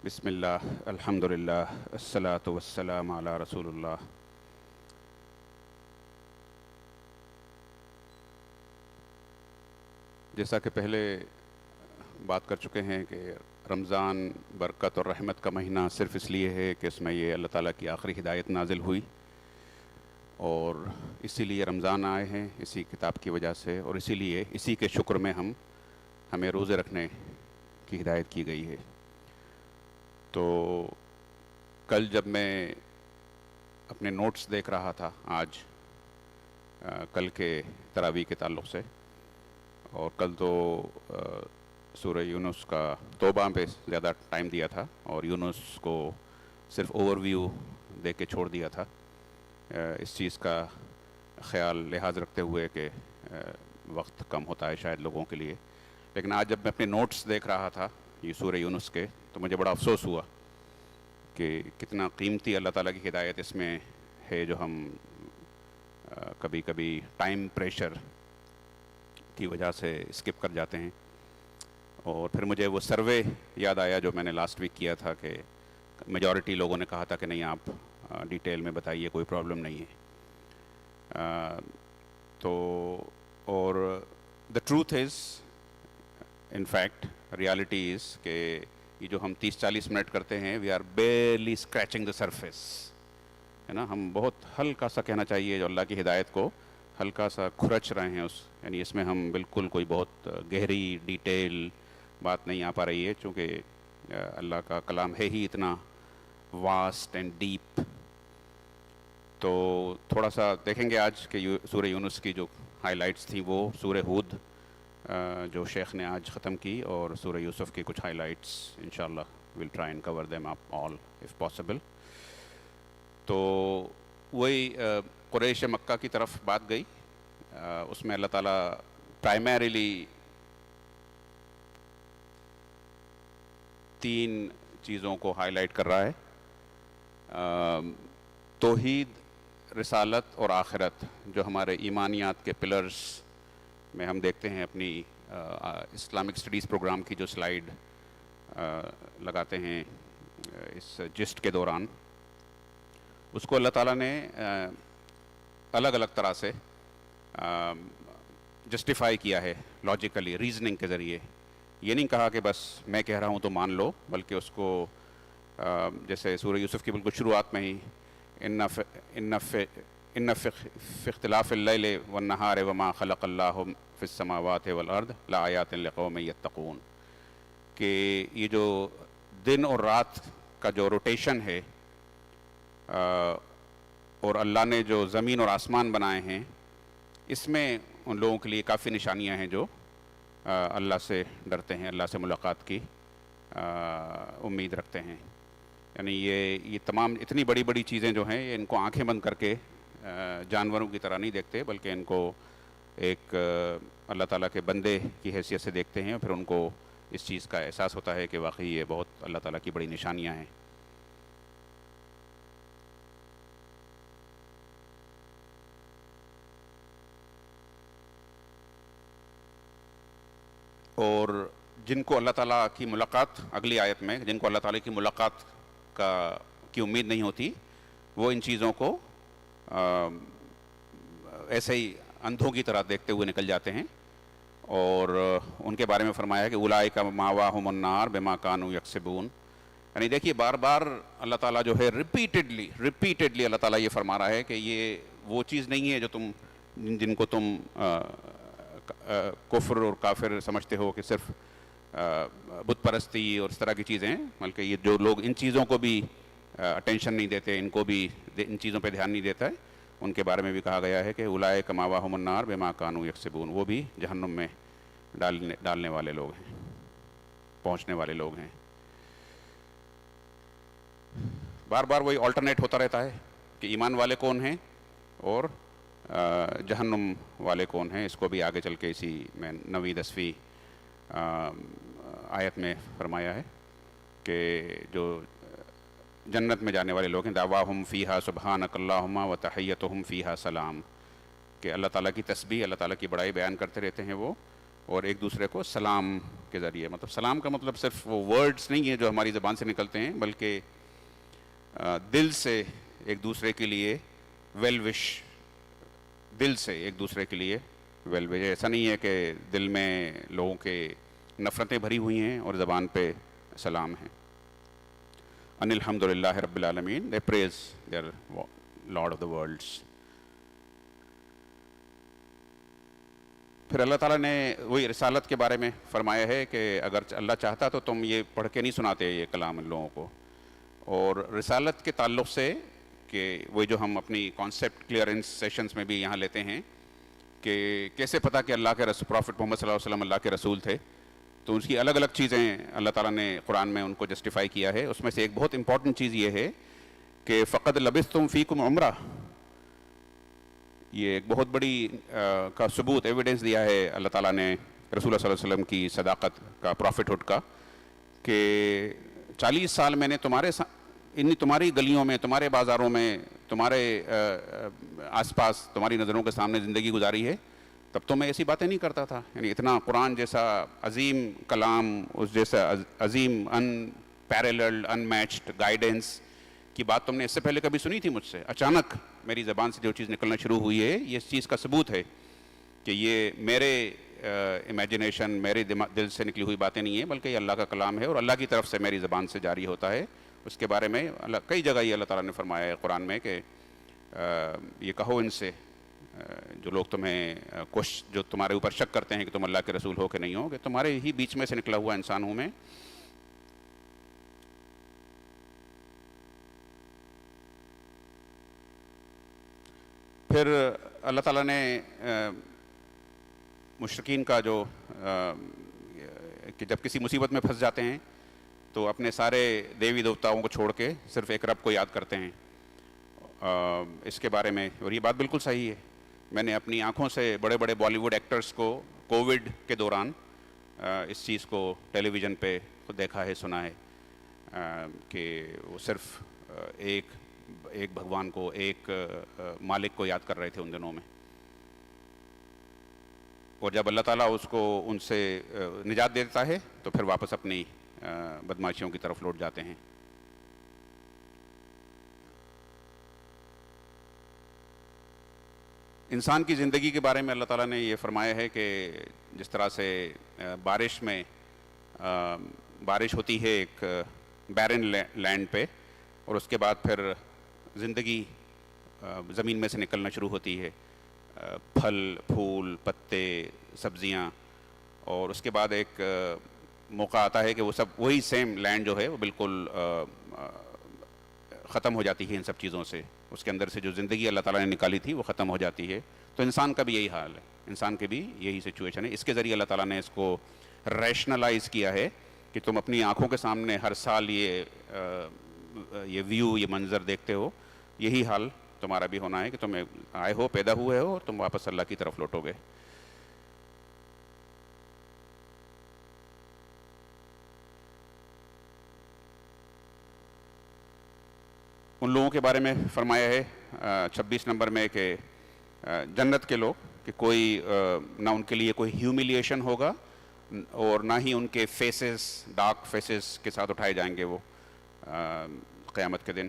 بسم اللہ الحمدللہ الصلاۃ والسلام علی رسول اللہ۔ جیسا کہ پہلے بات کر چکے ہیں کہ رمضان برکت اور رحمت کا مہینہ صرف اس لیے ہے کہ اس میں یہ اللہ تعالیٰ کی آخری ہدایت نازل ہوئی، اور اسی لیے رمضان آئے ہیں، اسی کتاب کی وجہ سے، اور اسی لیے اسی کے شکر میں ہمیں روزے رکھنے کی ہدایت کی گئی ہے۔ تو کل جب میں اپنے نوٹس دیکھ رہا تھا آج کل کے تراویح کے تعلق سے، اور کل تو سورہ یونس کا توبہ پہ زیادہ ٹائم دیا تھا اور یونس کو صرف اوور ویو دے کے چھوڑ دیا تھا، اس چیز کا خیال لحاظ رکھتے ہوئے کہ وقت کم ہوتا ہے شاید لوگوں کے لیے۔ لیکن آج جب میں اپنے نوٹس دیکھ رہا تھا یہ سورہ یونس کے، تو مجھے بڑا افسوس ہوا کہ کتنا قیمتی اللہ تعالیٰ کی ہدایت اس میں ہے، جو ہم کبھی کبھی ٹائم پریشر کی وجہ سے اسکپ کر جاتے ہیں۔ اور پھر مجھے وہ سروے یاد آیا جو میں نے لاسٹ ویک کیا تھا، کہ میجورٹی لوگوں نے کہا تھا کہ نہیں آپ ڈیٹیل میں بتائیے، کوئی پرابلم نہیں ہے۔ تو اور the truth is, in fact reality is کہ یہ جو ہم 30-40 منٹ کرتے ہیں، we are barely scratching the surface, ہے نا۔ ہم بہت ہلکا سا کہنا چاہیے جو اللہ کی ہدایت کو ہلکا سا کھرچ رہے ہیں، یعنی اس میں ہم بالکل کوئی بہت گہری ڈیٹیل بات نہیں آ پا رہی ہے، چونکہ اللہ کا کلام ہے ہی اتنا واسٹ اینڈ ڈیپ۔ تو تھوڑا سا دیکھیں گے آج کہ سورہ یونس کی جو ہائی لائٹس تھیں، وہ سورہ ہود جو شیخ نے آج ختم کی، اور سورہ یوسف کی کچھ ہائی لائٹس انشاءاللہ we'll try and cover them up all if possible۔ تو وہی قریش مکہ کی طرف بات گئی، اس میں اللہ تعالیٰ پرائمریلی 3 چیزوں کو ہائی لائٹ کر رہا ہے: توحید، رسالت اور آخرت، جو ہمارے ایمانیات کے پلرز میں ہم دیکھتے ہیں اپنی اسلامک اسٹڈیز پروگرام کی جو سلائیڈ لگاتے ہیں اس جسٹ کے دوران، اس کو اللہ تعالیٰ نے الگ الگ طرح سے جسٹیفائی کیا ہے، لاجیکلی، ریزننگ کے ذریعے۔ یہ نہیں کہا کہ بس میں کہہ رہا ہوں تو مان لو، بلکہ اس کو جیسے سورہ یوسف کی بالکل شروعات میں ہی ان فی اختلاف اللیل والنہار وما خلق اللہ فی السماوات والارض لآیات لقوم یتقون، کہ یہ جو دن اور رات کا جو روٹیشن ہے، اور اللہ نے جو زمین اور آسمان بنائے ہیں، اس میں ان لوگوں کے لیے کافی نشانیاں ہیں جو اللہ سے ڈرتے ہیں، اللہ سے ملاقات کی امید رکھتے ہیں۔ یعنی یہ تمام اتنی بڑی بڑی چیزیں جو ہیں، ان کو آنکھیں بند کر کے جانوروں کی طرح نہیں دیکھتے، بلکہ ان کو ایک اللہ تعالیٰ کے بندے کی حیثیت سے دیکھتے ہیں، اور پھر ان کو اس چیز کا احساس ہوتا ہے کہ واقعی یہ بہت اللہ تعالیٰ کی بڑی نشانیاں ہیں۔ اور جن کو اللہ تعالیٰ کی ملاقات، اگلی آیت میں جن کو اللہ تعالیٰ کی ملاقات کی امید نہیں ہوتی، وہ ان چیزوں کو ایسے ہی اندھوں کی طرح دیکھتے ہوئے نکل جاتے ہیں، اور ان کے بارے میں فرمایا ہے کہ اولئک مأواہم النار بما کانوا یکسبون۔ یعنی دیکھیے بار بار اللہ تعالیٰ جو ہے ریپیٹڈلی اللہ تعالیٰ یہ فرما رہا ہے کہ یہ وہ چیز نہیں ہے جو جن کو تم کفر اور کافر سمجھتے ہو، کہ صرف بت پرستی اور اس طرح کی چیزیں، بلکہ یہ جو لوگ ان چیزوں کو بھی اٹینشن نہیں دیتے، ان کو بھی ان چیزوں پہ دھیان نہیں دیتا ہے، ان کے بارے میں بھی کہا گیا ہے کہ اولئک مأواہم النار بما کانوا یکسبون، وہ بھی جہنم میں ڈالنے والے لوگ ہیں، پہنچنے والے لوگ ہیں۔ بار بار وہی آلٹرنیٹ ہوتا رہتا ہے کہ ایمان والے کون ہیں اور جہنم والے کون ہیں۔ اس کو بھی آگے چل کے اسی میں 9ویں-10ویں آیت میں فرمایا ہے کہ جو جنت میں جانے والے لوگ ہیں، دعواہم فیہا سبحانک اللہم وتحیتہم فیہا سلام، کہ اللہ تعالیٰ کی تسبیح، اللہ تعالیٰ کی بڑائی بیان کرتے رہتے ہیں وہ، اور ایک دوسرے کو سلام کے ذریعے، مطلب سلام کا مطلب صرف وہ ورڈز نہیں ہیں جو ہماری زبان سے نکلتے ہیں، بلکہ دل سے ایک دوسرے کے لیے ویل وش، دل سے ایک دوسرے کے لیے ویل وش. ایسا نہیں ہے کہ دل میں لوگوں کے نفرتیں بھری ہوئی ہیں اور زبان پہ سلام ہیں. ان الحمد للہ رب العالمین، they praise their Lord of the worlds. پھر اللہ تعالیٰ نے وہی رسالت کے بارے میں فرمایا ہے کہ اگر اللہ چاہتا تو تم یہ پڑھ کے نہیں سناتے یہ کلام ان لوگوں کو. اور رسالت کے تعلق سے کہ وہ جو ہم اپنی کانسیپٹ کلیئرنس سیشنز میں بھی یہاں لیتے ہیں کہ کیسے پتہ کہ اللہ کے پروفٹ محمد صلی اللہ علیہ وسلم اللہ کے رسول تھے، تو اس کی الگ الگ چیزیں اللہ تعالیٰ نے قرآن میں ان کو جسٹیفائی کیا ہے. اس میں سے ایک بہت امپورٹنٹ چیز یہ ہے کہ فقد لبثتم فیکم عمرہ، یہ ایک بہت بڑی کا ثبوت ایویڈنس دیا ہے اللہ تعالیٰ نے رسول اللہ صلی اللہ علیہ وسلم کی صداقت کا، پروفٹ ہوڈ کا، کہ 40 سال میں نے تمہاری گلیوں میں، تمہارے بازاروں میں، تمہارے آس پاس، تمہاری نظروں کے سامنے زندگی گزاری ہے، تب تو میں ایسی باتیں نہیں کرتا تھا. یعنی اتنا قرآن جیسا عظیم کلام، اس جیسا عظیم ان پیرلل ان میچڈ گائیڈنس کی بات تم نے اس سے پہلے کبھی سنی تھی مجھ سے؟ اچانک میری زبان سے جو چیز نکلنا شروع ہوئی ہے، یہ اس چیز کا ثبوت ہے کہ یہ میرے امیجنیشن، میرے دل سے نکلی ہوئی باتیں نہیں ہیں، بلکہ یہ اللہ کا کلام ہے اور اللہ کی طرف سے میری زبان سے جاری ہوتا ہے. اس کے بارے میں کئی جگہ یہ اللہ تعالیٰ نے فرمایا ہے قرآن میں کہ یہ کہو ان سے جو لوگ جو تمہارے اوپر شک کرتے ہیں کہ تم اللہ کے رسول ہو کہ نہیں ہو، کہ تمہارے ہی بیچ میں سے نکلا ہوا انسان ہوں میں. پھر اللہ تعالیٰ نے مشرکین کا جو کہ جب کسی مصیبت میں پھنس جاتے ہیں تو اپنے سارے دیوی دیوتاؤں کو چھوڑ کے صرف ایک رب کو یاد کرتے ہیں. اس کے بارے میں، اور یہ بات بالکل صحیح ہے، میں نے اپنی آنکھوں سے بڑے بڑے بالی ووڈ ایکٹرز کو کووڈ کے دوران اس چیز کو ٹیلی ویژن پہ دیکھا ہے، سنا ہے کہ وہ صرف ایک بھگوان کو، ایک مالک کو یاد کر رہے تھے ان دنوں میں. اور جب اللہ تعالیٰ اس کو ان سے نجات دیتا ہے تو پھر واپس اپنی بدماشیوں کی طرف لوٹ جاتے ہیں. انسان کی زندگی کے بارے میں اللہ تعالیٰ نے یہ فرمایا ہے کہ جس طرح سے بارش ہوتی ہے ایک بیرن لینڈ پہ، اور اس کے بعد پھر زندگی زمین میں سے نکلنا شروع ہوتی ہے، پھل پھول پتے سبزیاں، اور اس کے بعد ایک موقع آتا ہے کہ وہ سب وہی سیم لینڈ جو ہے وہ بالکل ختم ہو جاتی ہے ان سب چیزوں سے. اس کے اندر سے جو زندگی اللہ تعالیٰ نے نکالی تھی وہ ختم ہو جاتی ہے. تو انسان کا بھی یہی حال ہے، انسان کے بھی یہی سچویشن ہے. اس کے ذریعے اللہ تعالیٰ نے اس کو ریشنلائز کیا ہے کہ تم اپنی آنکھوں کے سامنے ہر سال یہ ویو، یہ منظر دیکھتے ہو. یہی حال تمہارا بھی ہونا ہے کہ تم آئے ہو، پیدا ہوئے ہو، اور تم واپس اللہ کی طرف لوٹو گے. ان لوگوں کے بارے میں فرمایا ہے 26 نمبر میں کہ جنت کے لوگ کہ کوئی نہ ان کے لیے کوئی ہیوملیشن ہوگا اور نہ ہی ان کے فیسز ڈارک فیسز کے ساتھ اٹھائے جائیں گے وہ قیامت کے دن.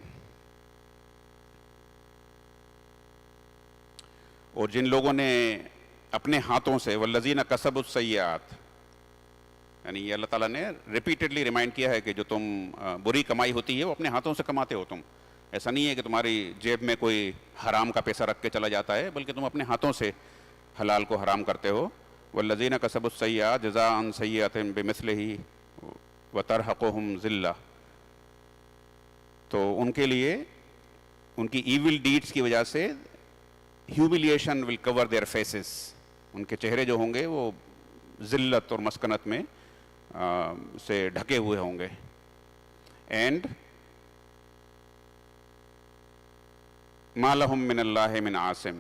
اور جن لوگوں نے اپنے ہاتھوں سے والذین کسبوا السیئات، یعنی یہ اللہ تعالیٰ نے ریپیٹڈلی ریمائنڈ کیا ہے کہ جو تم بری کمائی ہوتی ہے وہ اپنے ہاتھوں سے کماتے ہو تم. ایسا نہیں ہے کہ تمہاری جیب میں کوئی حرام کا پیسہ رکھ کے چلا جاتا ہے، بلکہ تم اپنے ہاتھوں سے حلال کو حرام کرتے ہو. والذین کسبوا السیئات جزاء سیئۃ بمثلہ وترہقہم ذلہ. تو ان کے لیے ان کی ایول ڈیڈز کی وجہ سے humiliation will cover their faces, ان کے چہرے جو ہوں گے وہ ذلت اور مسکنت میں سے ڈھکے ہوئے ہوں گے. اینڈ ما لہم من اللہ من عاصم،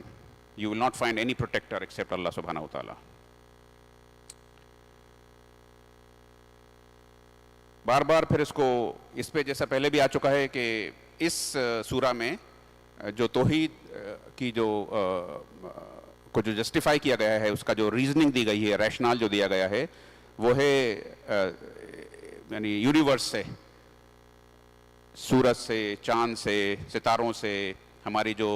you will not find any protector except Allah سبحانہ وتعالیٰ. بار بار پھر اس پہ جیسا پہلے بھی آ چکا ہے کہ اس سورہ میں جو توحید کی جو کو جو جسٹیفائی کیا گیا ہے، اس کا جو ریزننگ دی گئی ہے، ریشنال جو دیا گیا ہے، وہ ہے یعنی یونیورس سے، سورج سے، چاند سے، ستاروں سے، ہماری جو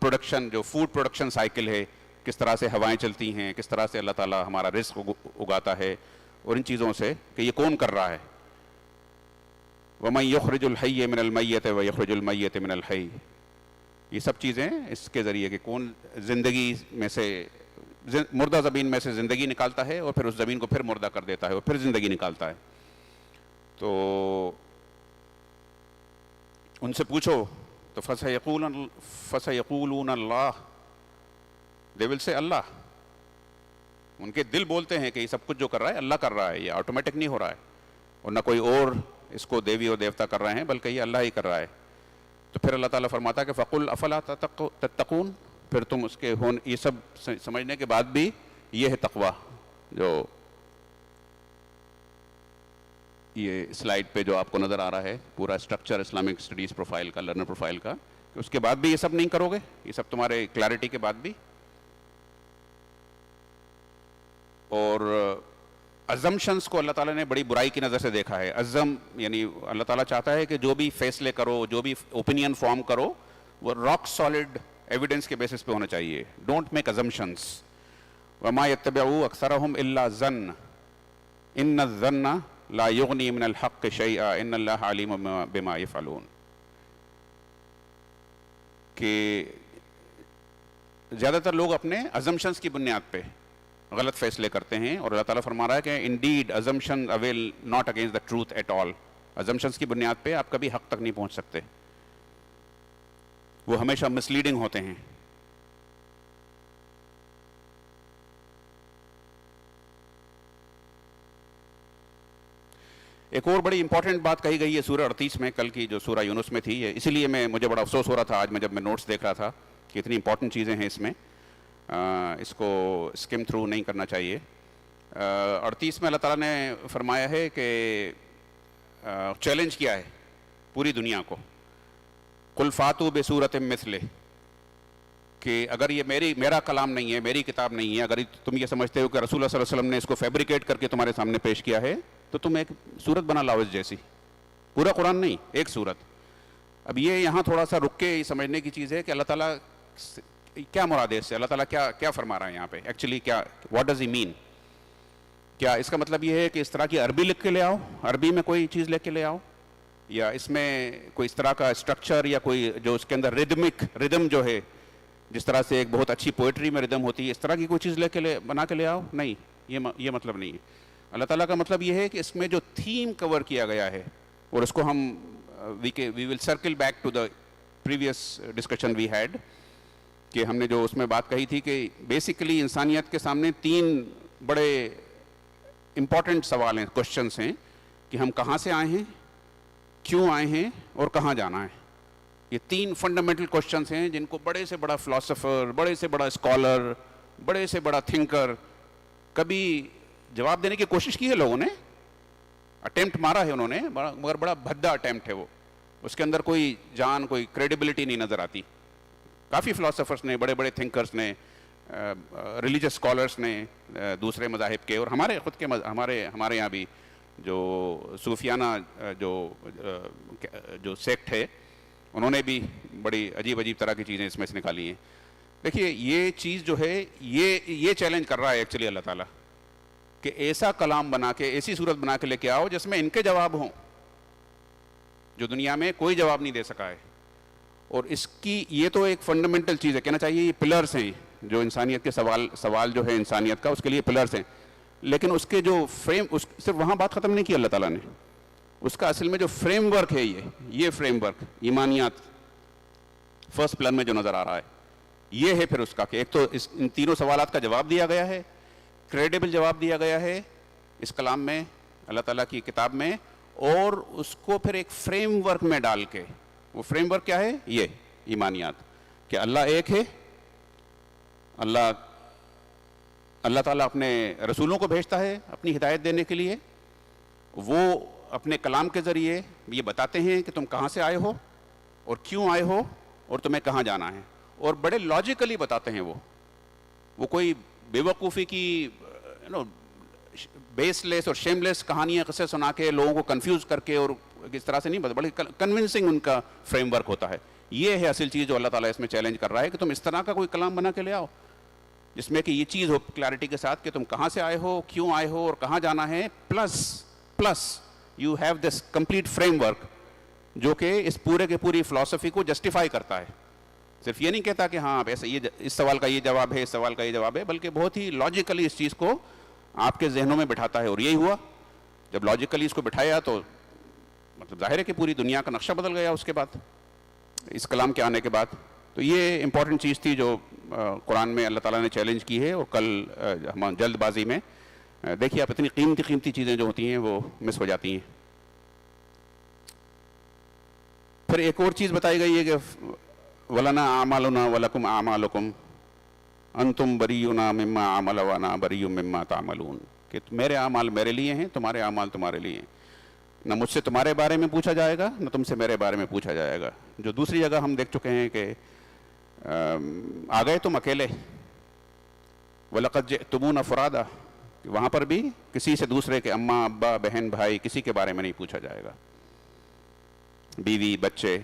پروڈکشن، جو فوڈ پروڈکشن سائیکل ہے، کس طرح سے ہوائیں چلتی ہیں، کس طرح سے اللہ تعالیٰ ہمارا رزق اگاتا ہے، اور ان چیزوں سے کہ یہ کون کر رہا ہے. وَمَن يُخْرِجُ الْحَيَّ مِنَ الْمَيِّتِ وَيُخْرِجُ الْمَيِّتَ مِنَ الْحَيِّ، یہ سب چیزیں اس کے ذریعے کہ کون زندگی میں سے، مردہ زمین میں سے زندگی نکالتا ہے، اور پھر اس زمین کو پھر مردہ کر دیتا ہے، اور پھر زندگی نکالتا ہے. تو ان سے پوچھو تو فَسَيَقُولُونَ اللَّهُ، they will say اللہ. ان کے دل بولتے ہیں کہ یہ سب کچھ جو کر رہا ہے اللہ کر رہا ہے، یہ آٹومیٹک نہیں ہو رہا ہے، اور نہ کوئی اور اس کو دیوی اور دیوتا کر رہے ہیں، بلکہ یہ اللہ ہی کر رہا ہے. تو پھر اللہ تعالیٰ فرماتا ہے کہ فَقُلْ أَفَلَا تَتَّقُونَ، پھر تم اس کے یہ سب سمجھنے کے بعد بھی یہ ہے تقویٰ، جو یہ سلائیڈ پہ جو آپ کو نظر آ رہا ہے پورا اسٹرکچر اسلامک اسٹڈیز پروفائل کا، لرنر پروفائل کا، کہ اس کے بعد بھی یہ سب نہیں کرو گے، یہ سب تمہارے کلیئرٹی کے بعد بھی. اور ازمپشنس کو اللہ تعالیٰ نے بڑی برائی کی نظر سے دیکھا ہے. یعنی اللہ تعالیٰ چاہتا ہے کہ جو بھی فیصلے کرو، جو بھی اوپینین فارم کرو، وہ راک سالڈ ایویڈنس کے بیسس پہ ہونا چاہیے. Don't make assumptions. وما يتبعوا اکثرهم الا الظن ان الظن لا یغنی من الحق شیئا ان اللہ علیم بما یفعلون. کہ زیادہ تر لوگ اپنے ازمپشنس کی بنیاد پہ غلط فیصلے کرتے ہیں، اور اللہ تعالیٰ فرما رہا ہے کہ indeed assumption avail not against the truth at all. assumptions کی بنیاد پہ آپ کبھی حق تک نہیں پہنچ سکتے، وہ ہمیشہ مسلیڈنگ ہوتے ہیں. ایک اور بڑی امپورٹنٹ بات کہی گئی ہے سورہ 38 میں، کل کی جو سورہ یونس میں تھی، اسی لیے مجھے بڑا افسوس ہو رہا تھا آج میں جب میں نوٹس دیکھ رہا تھا کہ اتنی امپورٹنٹ چیزیں ہیں اس میں، اس کو اسکم تھرو نہیں کرنا چاہیے. 38 میں اللہ تعالیٰ نے فرمایا ہے کہ چیلنج کیا ہے پوری دنیا کو، قُلْ فَاتُوا بِسُورَةٍ مِثْلِهِ، کہ اگر یہ میرا کلام نہیں ہے، میری کتاب نہیں ہے، اگر تم یہ سمجھتے ہو کہ رسول اللہ صلی اللہ علیہ وسلم نے اس کو فیبریکیٹ کر کے تمہارے سامنے پیش کیا ہے، تو تم ایک صورت بنا لاؤ اس جیسی. پورا قرآن نہیں، ایک صورت. اب یہ یہاں تھوڑا سا رک کے سمجھنے کی چیز ہے کہ اللہ تعالیٰ کیا مراد ہے اس سے، اللہ تعالیٰ کیا فرما رہا ہے یہاں پہ ایکچولی، کیا واٹ ڈز ہی مین. کیا اس کا مطلب یہ ہے کہ اس طرح کی عربی لکھ کے لے آؤ، عربی میں کوئی چیز لے کے لے آؤ، یا اس میں کوئی اس طرح کا اسٹرکچر یا کوئی جو اس کے اندر ردم جو ہے، جس طرح سے ایک بہت اچھی پوئٹری میں ردم ہوتی ہے، اس طرح کی کوئی چیز بنا کے لے آؤ؟ نہیں، یہ مطلب نہیں ہے. اللہ تعالیٰ کا مطلب یہ ہے کہ اس میں جو تھیم کور کیا گیا ہے، اور اس کو ہم we will circle back to the previous discussion we had, کہ ہم نے جو اس میں بات کہی تھی کہ بیسیکلی انسانیت کے سامنے 3 بڑے امپورٹنٹ سوال ہیں، کوشچنس ہیں، کہ ہم کہاں سے آئے ہیں، کیوں آئے ہیں، اور کہاں جانا ہے. یہ 3 فنڈامنٹل کوشچنس ہیں جن کو بڑے سے بڑا فلاسفر، بڑے سے بڑا اسکالر، بڑے سے بڑا تھنکر کبھی جواب دینے کی کوشش کی ہے، لوگوں نے اٹیمپٹ مارا ہے انہوں نے، مگر بڑا بھدا اٹیمپٹ ہے وہ، اس کے اندر کوئی جان، کوئی کریڈیبلٹی نہیں نظر آتی. کافی فلاسفرس نے، بڑے بڑے تھنکرس نے، ریلیجس اسکالرس نے دوسرے مذاہب کے، اور ہمارے خود کے ہمارے یہاں بھی جو صوفیانہ جو سیکٹ ہے، انہوں نے بھی بڑی عجیب طرح کی چیزیں اس میں سے نکالی ہیں. دیکھیے یہ چیز جو ہے یہ چیلنج کر رہا ہے ایکچولی اللہ تعالیٰ، کہ ایسا کلام بنا کے، ایسی صورت بنا کے لے کے آؤ جس میں ان کے جواب ہوں جو دنیا میں کوئی جواب نہیں دے سکا ہے. اور اس کی یہ تو ایک فنڈامنٹل چیز ہے، کہنا چاہیے یہ پلرز ہیں جو انسانیت کے سوال جو ہے انسانیت کا، اس کے لیے پلرز ہیں. لیکن اس کے جو صرف وہاں بات ختم نہیں کی اللہ تعالیٰ نے، اس کا اصل میں جو فریم ورک ہے، یہ فریم ورک ایمانیات فرسٹ پلان میں جو نظر آ رہا ہے، یہ ہے پھر اس کا کہ ایک تو ان تینوں سوالات کا جواب دیا گیا ہے، کریڈیبل جواب دیا گیا ہے اس کلام میں، اللہ تعالیٰ کی کتاب میں، اور اس کو پھر ایک فریم ورک میں ڈال کے، وہ فریم ورک کیا ہے؟ یہ ایمانیات، کہ اللہ ایک ہے، اللہ تعالیٰ اپنے رسولوں کو بھیجتا ہے اپنی ہدایت دینے کے لیے، وہ اپنے کلام کے ذریعے یہ بتاتے ہیں کہ تم کہاں سے آئے ہو اور کیوں آئے ہو اور تمہیں کہاں جانا ہے، اور بڑے لاجیکلی بتاتے ہیں وہ، وہ کوئی بیوقوفی کی بیس لیس اور شیم لیس کہانیاں قصے سنا کے لوگوں کو کنفیوز کر کے اور اس طرح سے نہیں، بلکہ کنونسنگ ان کا فریم ورک ہوتا ہے. یہ ہے اصل چیز جو اللہ تعالیٰ اس میں چیلنج کر رہا ہے کہ تم اس طرح کا کوئی کلام بنا کے لے آؤ جس میں کہ یہ چیز ہو کلیئرٹی کے ساتھ کہ تم کہاں سے آئے ہو، کیوں آئے ہو اور کہاں جانا ہے، plus you have this complete frame work جو کہ اس پورے کے پوری فلسفی کو جسٹیفائی کرتا ہے. صرف یہ نہیں کہتا کہ ہاں ایسے یہ اس سوال کا یہ جواب ہے، اس سوال کا یہ جواب ہے، بلکہ بہت ہی لاجیکلی اس چیز کو آپ کے ذہنوں میں بٹھاتا ہے. اور یہی ہوا جب لاجیکلی اس کو بٹھایا تو مطلب ظاہر ہے کہ پوری دنیا کا نقشہ بدل گیا اس کے بعد، اس کلام کے آنے کے بعد. تو یہ امپورٹنٹ چیز تھی جو قرآن میں اللہ تعالیٰ نے چیلنج کی ہے. اور کل ہم جلد بازی میں دیکھیے آپ اتنی قیمتی چیزیں جو ہوتی ہیں وہ مس ہو جاتی ہیں. پھر ایک اور چیز بتائی گئی ہے کہ وَلَنَا أَعْمَالُنَا وَلَكُمْ أَعْمَالُكُمْ أَنْتُمْ بَرِيُّونَ مِمَّا أَعْمَلُ وَأَنَا بَرِيٌّ مِمَّا تَعْمَلُونَ، کہ میرے اعمال میرے لیے ہیں، تمہارے اعمال تمہارے لیے ہیں. نہ مجھ سے تمہارے بارے میں پوچھا جائے گا، نہ تم سے میرے بارے میں پوچھا جائے گا. جو دوسری جگہ ہم دیکھ چکے ہیں کہ آ گئے تم اکیلے، وَلَقَدْ جِئْتُمُونَا فُرَادًا، وہاں پر بھی کسی سے دوسرے کے اماں ابا بہن بھائی کسی کے بارے میں نہیں پوچھا جائے گا، بیوی بچے.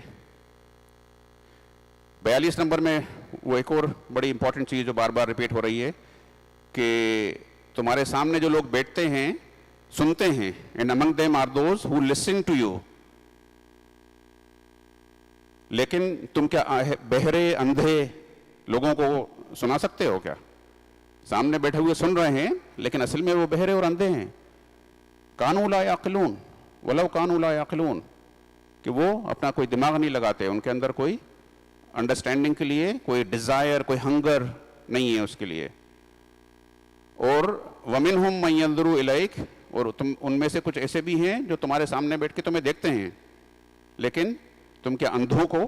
42 نمبر میں وہ ایک اور بڑی امپورٹنٹ چیز جو بار بار ریپیٹ ہو رہی ہے کہ تمہارے سامنے جو لوگ بیٹھتے ہیں سنتے ہیں، and among them are those who listen to you، لیکن تم کیا بہرے اندھے لوگوں کو سنا سکتے ہو کیا؟ سامنے بیٹھے ہوئے سن رہے ہیں لیکن اصل میں وہ بہرے اور اندھے ہیں. کانوا لا یعقلون ولو کانوا لا یعقلون، کہ وہ اپنا کوئی دماغ نہیں لگاتے، ان کے اندر کوئی انڈرسٹینڈنگ کے لیے کوئی ڈیزائر، کوئی ہنگر نہیں ہے اس کے لیے. اور وَمِنْهُمْ مَنْ يَنْظُرُ إِلَيْكَ، اور تم ان میں سے کچھ ایسے بھی ہیں جو تمہارے سامنے بیٹھ کے تمہیں دیکھتے ہیں، لیکن تم کیا اندھوں کو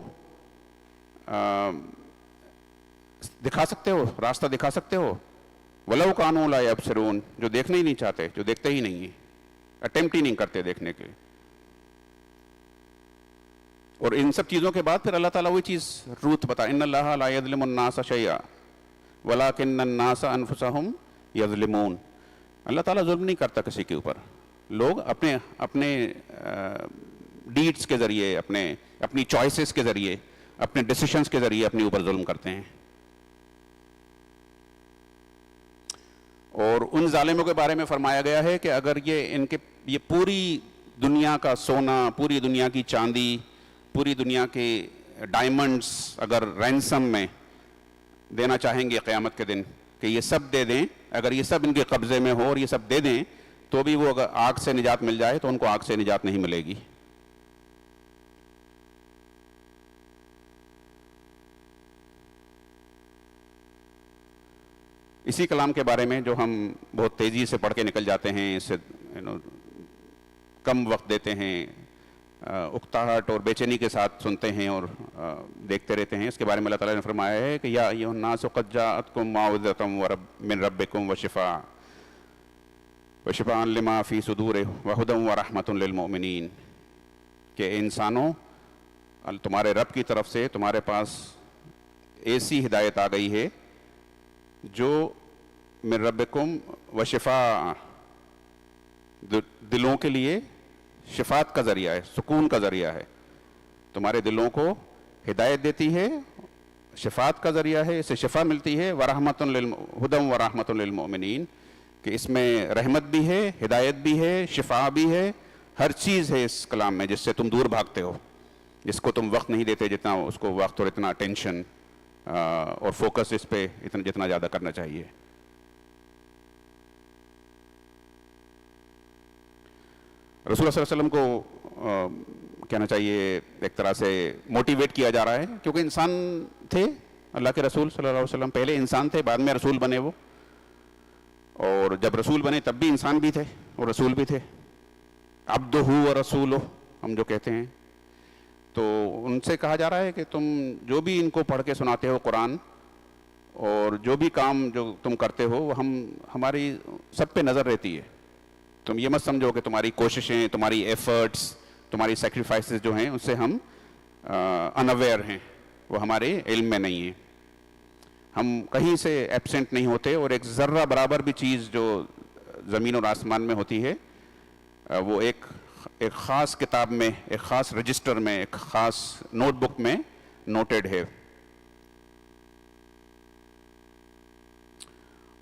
دکھا سکتے ہو، راستہ دکھا سکتے ہو؟ وَلَوْ كَانُوا لَا يَبْصِرُونَ، جو دیکھنا ہی نہیں چاہتے، جو دیکھتے ہی نہیں ہیں، اٹیمپٹ ہی نہیں کرتے دیکھنے کے. اور ان سب چیزوں کے بعد پھر اللہ تعالیٰ وہی چیز روت بتا، ان اللہ لا یظلم الناس شیئا ولکن الناس انفسهم یظلمون. اللہ تعالیٰ ظلم نہیں کرتا کسی کے اوپر، لوگ اپنے ڈیڈز کے ذریعے، اپنی چوائسز کے ذریعے، اپنے ڈیسیشنز کے ذریعے اپنے اوپر ظلم کرتے ہیں. اور ان ظالموں کے بارے میں فرمایا گیا ہے کہ اگر یہ پوری دنیا کا سونا، پوری دنیا کی چاندی، پوری دنیا کے ڈائمنڈز اگر رینسم میں دینا چاہیں گے قیامت کے دن کہ یہ سب دے دیں، اگر یہ سب ان کے قبضے میں ہو اور یہ سب دے دیں تو بھی وہ اگر آگ سے نجات مل جائے تو ان کو آگ سے نجات نہیں ملے گی. اسی کلام کے بارے میں جو ہم بہت تیزی سے پڑھ کے نکل جاتے ہیں، اس سے کم وقت دیتے ہیں، اکتاہٹ اور بے چینی کے ساتھ سنتے ہیں اور دیکھتے رہتے ہیں، اس کے بارے میں اللہ تعالیٰ نے فرمایا ہے کہ یا ایھا الناس قد جاءتکم موعظۃ من ربکم وشفاء لما فی صدور وہدی ورحمۃ للمؤمنین، کہ انسانوں تمہارے رب کی طرف سے تمہارے پاس ایسی ہدایت آ گئی ہے جو من ربکم وشفاء، دلوں کے لیے شفاعت کا ذریعہ ہے، سکون کا ذریعہ ہے، تمہارے دلوں کو ہدایت دیتی ہے، شفاعت کا ذریعہ ہے، اس سے شفا ملتی ہے. ہدی ورحمۃ للمؤمنین، کہ اس میں رحمت بھی ہے، ہدایت بھی ہے، شفا بھی ہے، ہر چیز ہے اس کلام میں جس سے تم دور بھاگتے ہو، جس کو تم وقت نہیں دیتے جتنا اس کو وقت اور اتنا ٹینشن اور فوکس اس پہ جتنا زیادہ کرنا چاہیے. رسول اللہ صلی اللہ علیہ وسلم کو کہنا چاہیے ایک طرح سے موٹیویٹ کیا جا رہا ہے، کیونکہ انسان تھے اللہ کے رسول صلی اللہ علیہ وسلم، پہلے انسان تھے بعد میں رسول بنے وہ، اور جب رسول بنے تب بھی انسان بھی تھے اور رسول بھی تھے. عبدہ و رسولہ ہم جو کہتے ہیں، تو ان سے کہا جا رہا ہے کہ تم جو بھی ان کو پڑھ کے سناتے ہو قرآن، اور جو بھی کام جو تم کرتے ہو وہ ہماری سب پہ نظر رہتی ہے. تم یہ مت سمجھو کہ تمہاری کوششیں، تمہاری ایفرٹس، تمہاری سیکریفائسز جو ہیں ان سے ہم انویئر ہیں، وہ ہمارے علم میں نہیں ہیں. ہم کہیں سے ایبسنٹ نہیں ہوتے، اور ایک ذرہ برابر بھی چیز جو زمین اور آسمان میں ہوتی ہے وہ ایک خاص کتاب میں، ایک خاص رجسٹر میں، ایک خاص نوٹ بک میں نوٹڈ ہے.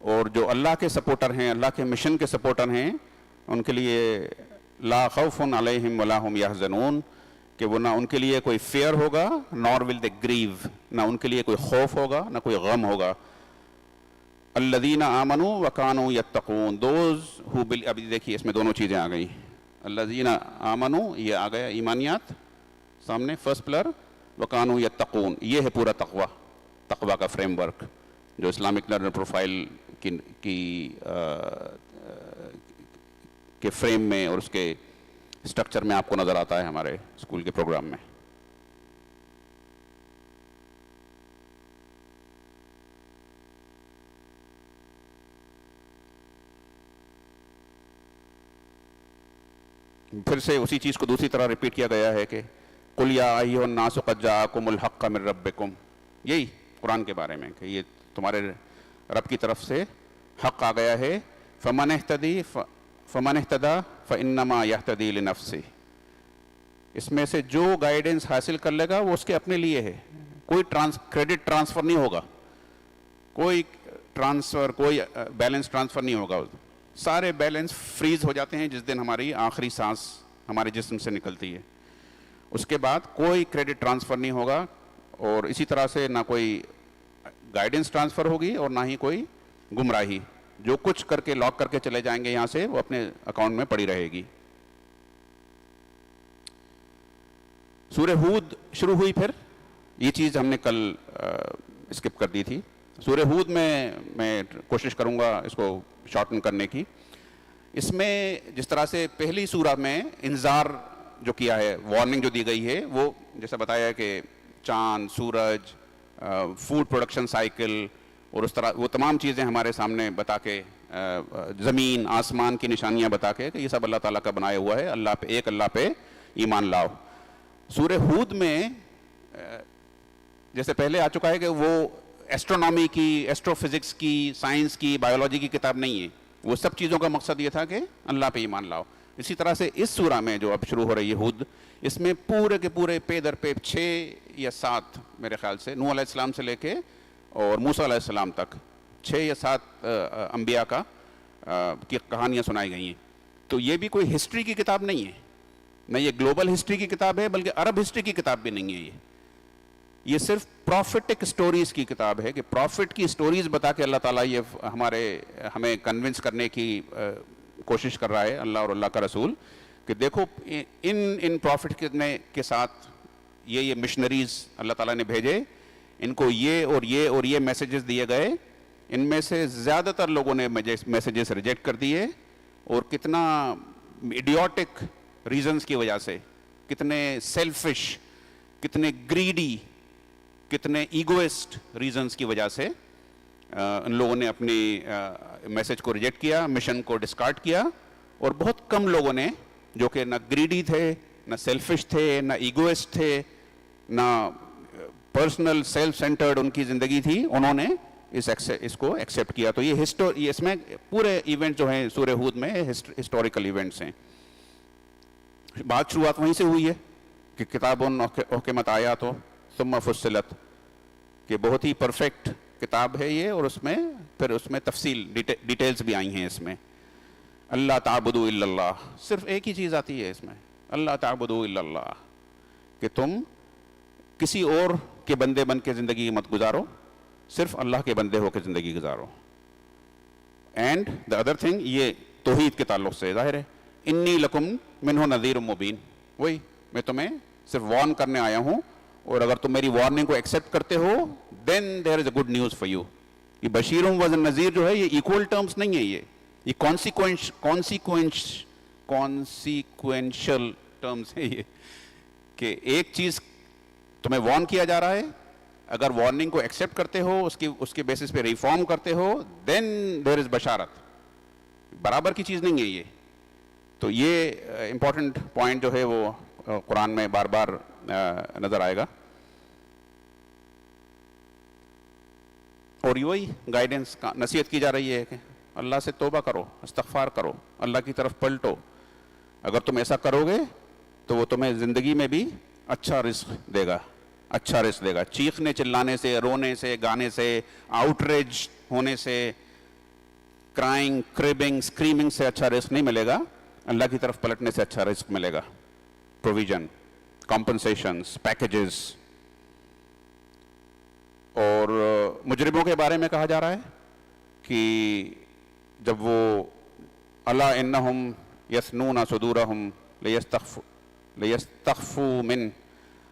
اور جو اللہ کے سپورٹر ہیں، اللہ کے مشن کے سپورٹر ہیں، ان کے لیے لا خوف علیہم ولا هم یحزنون، کہ وہ نہ ان کے لیے کوئی فیئر ہوگا نور ول دے گریو، نہ ان کے لیے کوئی خوف ہوگا نہ کوئی غم ہوگا. الذین آمنوا وکانوا یتقون، دوز ہو، ابھی دیکھیے اس میں دونوں چیزیں آ گئی. الذین آمنوا یہ آ گیا ایمانیات سامنے فرسٹ پلر، وکانوا یتقون یہ ہے پورا تقوی کا فریم ورک جو اسلامک لرنر پروفائل کے فریم میں اور اس کے اسٹرکچر میں آپ کو نظر آتا ہے ہمارے اسکول کے پروگرام میں. پھر سے اسی چیز کو دوسری طرح ریپیٹ کیا گیا ہے کہ قُلْ يَا أَيُّهَا النَّاسُ قَدْ جَاءَكُمُ الْحَقُّ مِنْ رَبِّكُمْ، یہی قرآن کے بارے میں کہ یہ تمہارے رب کی طرف سے حق آ گیا ہے. فَمَنِ اهْتَدَىٰ فَإِنَّمَا يَهْتَدِي لِنَفْسِهِ، اس میں سے جو گائیڈنس حاصل کر لے گا وہ اس کے اپنے لیے ہے، کوئی کریڈٹ ٹرانسفر نہیں ہوگا، کوئی بیلنس ٹرانسفر نہیں ہوگا. سارے بیلنس فریز ہو جاتے ہیں جس دن ہماری آخری سانس ہمارے جسم سے نکلتی ہے، اس کے بعد کوئی کریڈٹ ٹرانسفر نہیں ہوگا، اور اسی طرح سے نہ کوئی گائیڈنس ٹرانسفر ہوگی اور نہ ہی کوئی گمراہی. جو کچھ کر کے لاک کر کے چلے جائیں گے یہاں سے وہ اپنے اکاؤنٹ میں پڑی رہے گی. سورہ ہود شروع ہوئی، پھر یہ چیز ہم نے کل اسکپ کر دی تھی. سورہ ہود میں کوشش کروں گا اس کو شارٹن کرنے کی. اس میں جس طرح سے پہلی سورہ میں انذار جو کیا ہے، وارننگ جو دی گئی ہے، وہ جیسا بتایا ہے کہ چاند، سورج، فوڈ پروڈکشن سائیکل اور اس طرح وہ تمام چیزیں ہمارے سامنے بتا کے، زمین آسمان کی نشانیاں بتا کے کہ یہ سب اللہ تعالیٰ کا بنایا ہوا ہے، اللہ پہ ایمان لاؤ. سورہ ہود میں جیسے پہلے آ چکا ہے کہ وہ ایسٹرونامی کی، ایسٹرو فزکس کی، سائنس کی، بایولوجی کی کتاب نہیں ہے. وہ سب چیزوں کا مقصد یہ تھا کہ اللہ پہ ایمان لاؤ. اسی طرح سے اس سورہ میں جو اب شروع ہو رہی ہے ہود، اس میں پورے کے پورے پے در پے 6 یا 7 میرے خیال سے نوح علیہ السلام سے لے کے اور موسیٰ علیہ السلام تک 6 یا 7 انبیاء کی کہانیاں سنائی گئی ہیں. تو یہ بھی کوئی ہسٹری کی کتاب نہیں ہے، نہ یہ گلوبل ہسٹری کی کتاب ہے، بلکہ عرب ہسٹری کی کتاب بھی نہیں ہے. یہ صرف پروفیٹک سٹوریز کی کتاب ہے کہ پروفٹ کی سٹوریز بتا کے اللہ تعالیٰ یہ ہمیں کنونس کرنے کی کوشش کر رہا ہے، اللہ اور اللہ کا رسول، کہ دیکھو ان پروفٹ کے ساتھ یہ مشنریز اللہ تعالیٰ نے بھیجے، ان کو یہ میسیجز دیے گئے، ان میں سے زیادہ تر لوگوں نے میسیجز ریجیکٹ کر دیے، اور کتنا ایڈیوٹک ریزنز کی وجہ سے، کتنے سیلفش، کتنے گریڈی، کتنے ایگوئسٹ ریزنز کی وجہ سے ان لوگوں نے اپنی میسیج کو ریجیکٹ کیا، مشن کو ڈسکارڈ کیا. اور بہت کم لوگوں نے جو کہ نہ گریڈی تھے، نہ سیلفش تھے، نہ ایگوئسٹ تھے، نہ پرسنل سیلف سینٹرڈ ان کی زندگی تھی، انہوں نے اس کو ایکسیپٹ کیا. تو یہ اس میں پورے ایونٹ جو ہیں سورہ ہود میں ہسٹوریکل ایونٹس ہیں. بات شروعات وہیں سے ہوئی ہے کہ کتاب احکمت آیات ثم فصلت، کہ بہت ہی پرفیکٹ کتاب ہے یہ، اور اس میں تفصیل ڈیٹیلز بھی آئی ہیں. اس میں اللہ تعبدوا الا اللہ، صرف ایک ہی چیز آتی ہے اس میں، اللہ تعبدوا الا اللہ، کہ تم کسی اور کے بندے بن کے زندگی مت گزارو، صرف اللہ کے بندے ہو کے زندگی گزارو. اینڈ دا ادر تھنگ، یہ توحید کے تعلق سے ظاہر ہے، انی لکم منہ نذیر مبین، وہی میں تمہیں صرف وارن کرنے آیا ہوں، اور اگر تم میری وارننگ کو ایکسیپٹ کرتے ہو then there is a good news for you. یہ بشیر و نذیر جو ہے یہ ایکول ٹرمز نہیں ہے، یہ کانسیکوینشل ٹرمز ہے، یہ کہ ایک چیز تمہیں وارن کیا جا رہا ہے، اگر وارننگ کو ایکسیپٹ کرتے ہو، اس کے بیسس پہ ریفارم کرتے ہو، دین دیر از بشارت. برابر کی چیز نہیں ہے یہ. تو یہ امپورٹنٹ پوائنٹ جو ہے وہ قرآن میں بار بار نظر آئے گا. اور وہی گائیڈنس کا نصیحت کی جا رہی ہے کہ اللہ سے توبہ کرو، استغفار کرو، اللہ کی طرف پلٹو. اگر تم ایسا کرو گے تو وہ تمہیں زندگی میں بھی اچھا رزق دے گا، اچھا رزق دے گا. چیخنے چلانے سے، رونے سے، گانے سے، آؤٹریج ہونے سے، کرائنگ، کریبنگ، اسکریمنگ سے اچھا رزق نہیں ملے گا. اللہ کی طرف پلٹنے سے اچھا رزق ملے گا. Provision, کمپنسیشنز، packages. اور مجرموں کے بارے میں کہا جا رہا ہے کہ جب وہ الا انہم یثنون صدورہم لیستخفوا من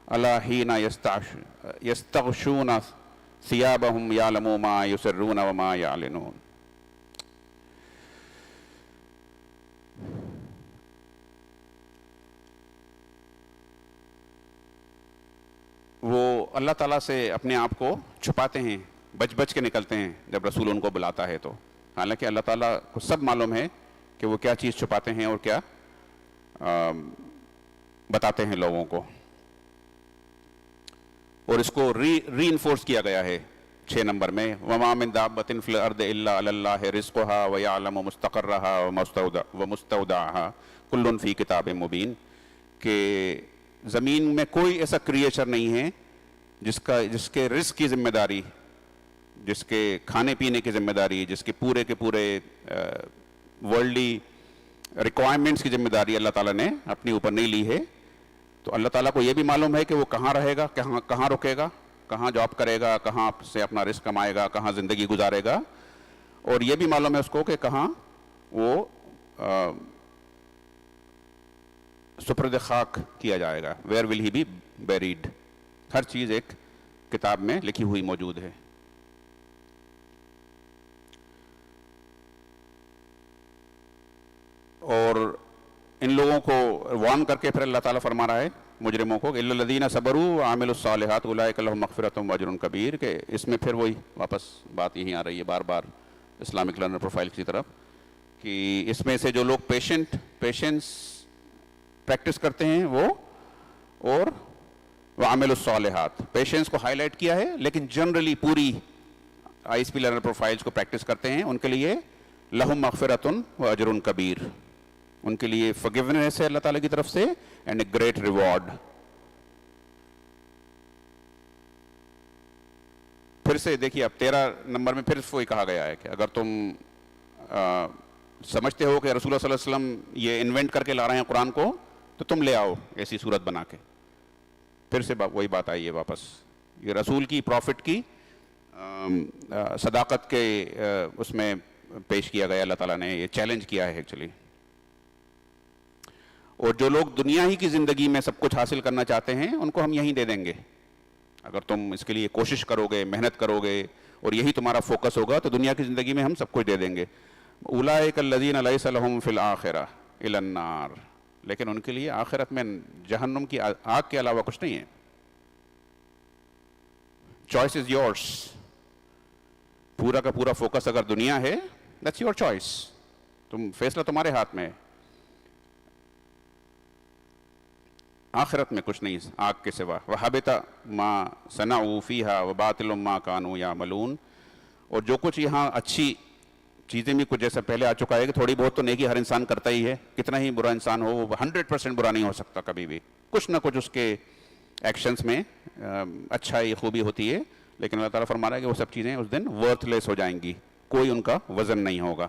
الا حین یستغشون ثیابہم یعلم ما یسرون وما یعلنون. وہ اللہ تعالیٰ سے اپنے آپ کو چھپاتے ہیں، بچ بچ کے نکلتے ہیں جب رسول ان کو بلاتا ہے تو. حالانکہ اللہ تعالیٰ کو سب معلوم ہے کہ وہ کیا چیز چھپاتے ہیں اور کیا بتاتے ہیں لوگوں کو. اور اس کو ری انفورس کیا گیا ہے 6 نمبر میں، وَمَا مِن دَابَّةٍ فِي الْأَرْضِ إِلَّا عَلَى اللَّهِ رِزْقُهَا وَيَعْلَمُ مُسْتَقَرَّهَا وَمُسْتَوْدَعَهَا كُلٌّ فِي كِتَابٍ مُبِينٍ. کہ زمین میں کوئی ایسا کریچر نہیں ہے جس کے رزق کی ذمہ داری، جس کے کھانے پینے کی ذمہ داری، جس کے پورے ورلڈلی ریکوائرمنٹس کی ذمہ داری اللہ تعالیٰ نے اپنے اوپر نہیں لی ہے. تو اللہ تعالیٰ کو یہ بھی معلوم ہے کہ وہ کہاں رہے گا، کہاں رکے گا، کہاں جاب کرے گا، کہاں سے اپنا رزق کمائے گا، کہاں زندگی گزارے گا. اور یہ بھی معلوم ہے اس کو کہ کہاں وہ سپرد خاک کیا جائے گا. Where will he be buried. ہر چیز ایک کتاب میں لکھی ہوئی موجود ہے. اور ان لوگوں کو وارن کر کے پھر اللہ تعالیٰ فرما رہا ہے مجرموں کو الا الذین صبروا وعملوا الصالحات اولئک لهم مغفرۃ واجر کبیر. کہ اس میں پھر وہی واپس بات یہیں آ رہی ہے بار بار اسلامک لرنر پروفائل کی طرف کہ اس میں سے جو لوگ پیشنس پریکٹس کرتے ہیں وہ، اور وعملوا الصالحات، پیشنس کو ہائی لائٹ کیا ہے لیکن جنرلی پوری I S P learner profiles کو پریکٹس کرتے ہیں، ان کے لیے لہم مغفرۃ واجر کبیر. ان کے لیے forgiveness ہے اللہ تعالیٰ کی طرف سے اینڈ اے گریٹ ریوارڈ. پھر سے دیکھیے اب 13 نمبر میں پھر وہی کہا گیا ہے کہ اگر تم سمجھتے ہو کہ رسول اللہ صلی اللہ علیہ وسلم یہ انوینٹ کر کے لا رہے ہیں قرآن کو تو تم لے آؤ ایسی صورت بنا کے. پھر سے وہی بات آئی ہے واپس. یہ رسول کی پروفٹ کی صداقت کے اس میں پیش کیا گیا. اللہ تعالیٰ نے یہ چیلنج کیا ہے ایکچولی. اور جو لوگ دنیا ہی کی زندگی میں سب کچھ حاصل کرنا چاہتے ہیں ان کو ہم یہیں دے دیں گے. اگر تم اس کے لیے کوشش کرو گے، محنت کرو گے اور یہی تمہارا فوکس ہوگا تو دنیا کی زندگی میں ہم سب کچھ دے دیں گے. اولئک الذین لیس لہم فی الآخرہ الا النار. لیکن ان کے لیے آخرت میں جہنم کی آگ کے علاوہ کچھ نہیں ہے. Choice is yours. پورا کا پورا فوکس اگر دنیا ہے دیٹس یور چوائس. فیصلہ تمہارے ہاتھ میں ہے. آخرت میں کچھ نہیں آگ کے سوا. وَحَبِطَ مَا صَنَعُوا فِيهَا وَبَاطِلٌ مَا كَانُوا يَعْمَلُونَ. اور جو کچھ یہاں اچھی چیزیں بھی کچھ جیسا پہلے آ چکا ہے کہ تھوڑی بہت تو نیکی ہر انسان کرتا ہی ہے. کتنا ہی برا انسان ہو وہ 100% برا نہیں ہو سکتا کبھی بھی. کچھ نہ کچھ اس کے ایکشنز میں اچھائی خوبی ہوتی ہے. لیکن اللہ تعالیٰ فرما رہا ہے کہ وہ سب چیزیں اس دن ورتھ لیس ہو جائیں گی. کوئی ان کا وزن نہیں ہوگا.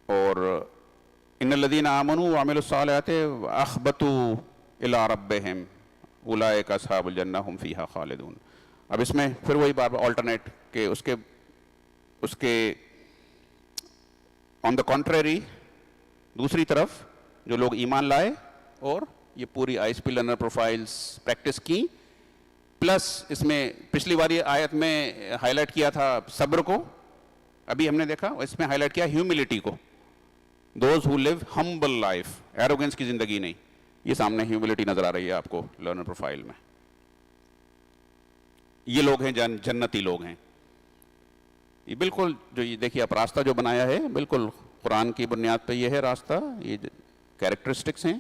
اور ان الذین آمنوا وعملوا الصالحات واخبتوا الی ربہم اولئک اصحاب الجنہ هم فیہا خالدون. اب اس میں پھر وہی بار بار آلٹرنیٹ کہ اس کے آن دا کانٹریری دوسری طرف جو لوگ ایمان لائے اور یہ پوری I S P learner profiles practice کی، پلس اس میں پچھلی بار یہ آیت میں ہائی لائٹ کیا تھا صبر کو، ابھی ہم نے دیکھا اس میں ہائی لائٹ کیا ہیوملٹی کو. Those who live humble life, arrogance کی زندگی نہیں. یہ سامنے ہیوملٹی نظر آ رہی ہے آپ کو لرنر پروفائل میں. یہ لوگ ہیں جنتی لوگ ہیں. یہ بالکل جو یہ دیکھیے آپ راستہ جو بنایا ہے بالکل قرآن کی بنیاد پہ یہ ہے راستہ. یہ کیریکٹرسٹکس ہیں.